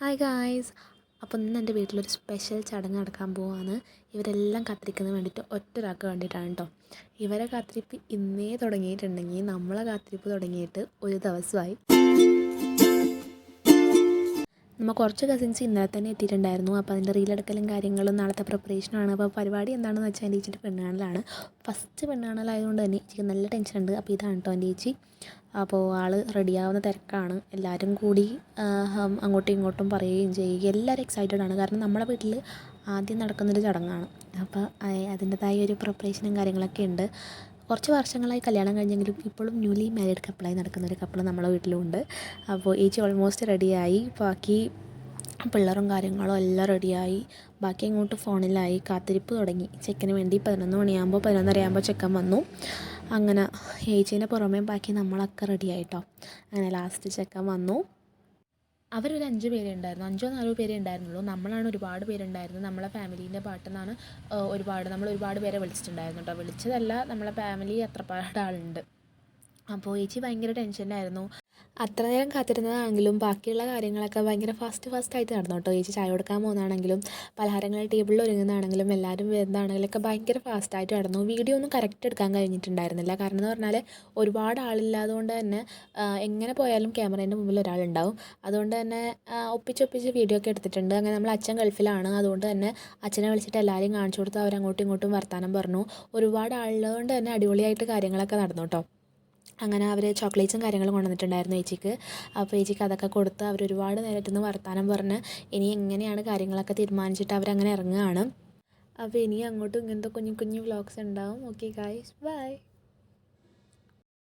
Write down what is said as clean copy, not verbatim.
Hi guys. അപ്പോൾ ഇന്ന് എൻ്റെ വീട്ടിലൊരു സ്പെഷ്യൽ ചടങ്ങ് നടക്കാൻ പോവാണ്. ഇവരെല്ലാം കാത്തിരിക്കുന്നതിന് വേണ്ടിയിട്ട് ഒറ്റൊരാൾക്ക് വേണ്ടിയിട്ടാണ് കേട്ടോ. ഇവരെ കാത്തിരിപ്പ് ഇന്നേ തുടങ്ങിയിട്ടുണ്ടെങ്കിൽ നമ്മളെ കാത്തിരിപ്പ് തുടങ്ങിയിട്ട് ഒരു ദിവസമായി. നമ്മൾ കുറച്ച് കസിൻസ് ഇന്നലെ തന്നെ എത്തിയിട്ടുണ്ടായിരുന്നു. അപ്പോൾ അതിൻ്റെ റീലെടുക്കലും കാര്യങ്ങളും നാളത്തെ പ്രിപ്പറേഷനാണ്. അപ്പോൾ പരിപാടി എന്താണെന്ന് വെച്ചാൽ എൻ്റെ ചേച്ചിയുടെ പെണ്ണുകാണലാണ്. ഫസ്റ്റ് പെണ്ണുകാണലായതുകൊണ്ട് തന്നെ ചേച്ചിക്ക് നല്ല ടെൻഷനുണ്ട്. അപ്പോൾ ഇതാണ് കേട്ടോ എൻ്റെ ചേച്ചി. അപ്പോൾ ആൾ റെഡിയാവുന്ന തിരക്കാണ്. എല്ലാവരും കൂടി അങ്ങോട്ടും ഇങ്ങോട്ടും പറയുകയും ചെയ്യുക. എല്ലാവരും എക്സൈറ്റഡ് ആണ്. കാരണം നമ്മളെ വീട്ടിൽ ആദ്യം നടക്കുന്നൊരു ചടങ്ങാണ്. അപ്പോൾ അതിൻ്റെതായ ഒരു പ്രിപ്പറേഷനും കാര്യങ്ങളൊക്കെ ഉണ്ട്. കുറച്ച് വർഷങ്ങളായി കല്യാണം കഴിഞ്ഞെങ്കിലും ഇപ്പോഴും ന്യൂലി മാരീഡ് കപ്പിളായി നടക്കുന്നൊരു കപ്പിൾ നമ്മളെ വീട്ടിലുണ്ട്. അപ്പോൾ ചേച്ചി ഓൾമോസ്റ്റ് റെഡിയായി. ബാക്കി പിള്ളേരും കാര്യങ്ങളും എല്ലാം റെഡിയായി. ബാക്കി അങ്ങോട്ട് ഫോണിലായി. കാത്തിരിപ്പ് തുടങ്ങി. ചെക്കന് വേണ്ടി 11 മണിയാകുമ്പോൾ 11:30 ചെക്കൻ വന്നു. അങ്ങനെ ചേച്ചീൻ്റെ പുറമേ ബാക്കി നമ്മളൊക്കെ റെഡിയായിട്ടോ. അങ്ങനെ ലാസ്റ്റ് ചെക്കൻ വന്നു. അവരൊരു 5 പേരേ ഉണ്ടായിരുന്നു. 5 4 പേരേ ഉണ്ടായിരുന്നുള്ളൂ. നമ്മളാണ് ഒരുപാട് പേരുണ്ടായിരുന്നത്. നമ്മളെ ഫാമിലീൻ്റെ പാട്ടെന്നാണ് നമ്മൾ ഒരുപാട് പേരെ വിളിച്ചിട്ടുണ്ടായിരുന്നു കേട്ടോ. വിളിച്ചതല്ല, നമ്മളെ ഫാമിലി അത്രപാട് ആളുണ്ട്. അപ്പോൾ ചേച്ചി ഭയങ്കര ടെൻഷനായിരുന്നു. അത്ര നേരം കാത്തിരുന്നതാണെങ്കിലും ബാക്കിയുള്ള കാര്യങ്ങളൊക്കെ ഭയങ്കര ഫാസ്റ്റായിട്ട് നടന്നു കേട്ടോ. ചേച്ചി ചായ കൊടുക്കാൻ പോകുന്നതാണെങ്കിലും പലഹാരങ്ങൾ ടേബിളിൽ ഒരുങ്ങുന്നതാണെങ്കിലും എല്ലാവരും വരുന്നതാണെങ്കിലൊക്കെ ഭയങ്കര ഫാസ്റ്റായിട്ട് നടന്നു. വീഡിയോ ഒന്നും കറക്റ്റ് എടുക്കാൻ കഴിഞ്ഞിട്ടുണ്ടായിരുന്നില്ല. കാരണം എന്ന് പറഞ്ഞാൽ ഒരുപാട് ആളില്ലാതുകൊണ്ട് തന്നെ എങ്ങനെ പോയാലും ക്യാമറേൻ്റെ മുമ്പിൽ ഒരാളുണ്ടാവും. അതുകൊണ്ട് തന്നെ ഒപ്പിച്ചൊപ്പിച്ച് വീഡിയോ ഒക്കെ എടുത്തിട്ടുണ്ട്. അങ്ങനെ നമ്മൾ അച്ഛൻ ഗൾഫിലാണ്. അതുകൊണ്ട് തന്നെ അച്ഛനെ വിളിച്ചിട്ട് എല്ലാവരെയും കാണിച്ചു കൊടുത്ത് അവരങ്ങോട്ടും ഇങ്ങോട്ടും വർത്താനം പറഞ്ഞു. ഒരുപാട് ആളുള്ളതുകൊണ്ട് തന്നെ അടിപൊളിയായിട്ട് കാര്യങ്ങളൊക്കെ നടന്നു കേട്ടോ. അങ്ങനെ അവർ ചോക്ലേറ്റ്സും കാര്യങ്ങളും കൊണ്ടുവന്നിട്ടുണ്ടായിരുന്നു ചേച്ചിക്ക്. അപ്പോൾ ചേച്ചിക്ക് അതൊക്കെ കൊടുത്ത് അവരൊരുപാട് നേരത്തുനിന്ന് വർത്താനം പറഞ്ഞ് ഇനി എങ്ങനെയാണ് കാര്യങ്ങളൊക്കെ തീരുമാനിച്ചിട്ട് അവരങ്ങനെ ഇറങ്ങുകയാണ്. അപ്പോൾ ഇനി അങ്ങോട്ടും ഇങ്ങനത്തെ കുഞ്ഞു കുഞ്ഞു വ്ളോഗ്സ് ഉണ്ടാവും. Okay guys, by.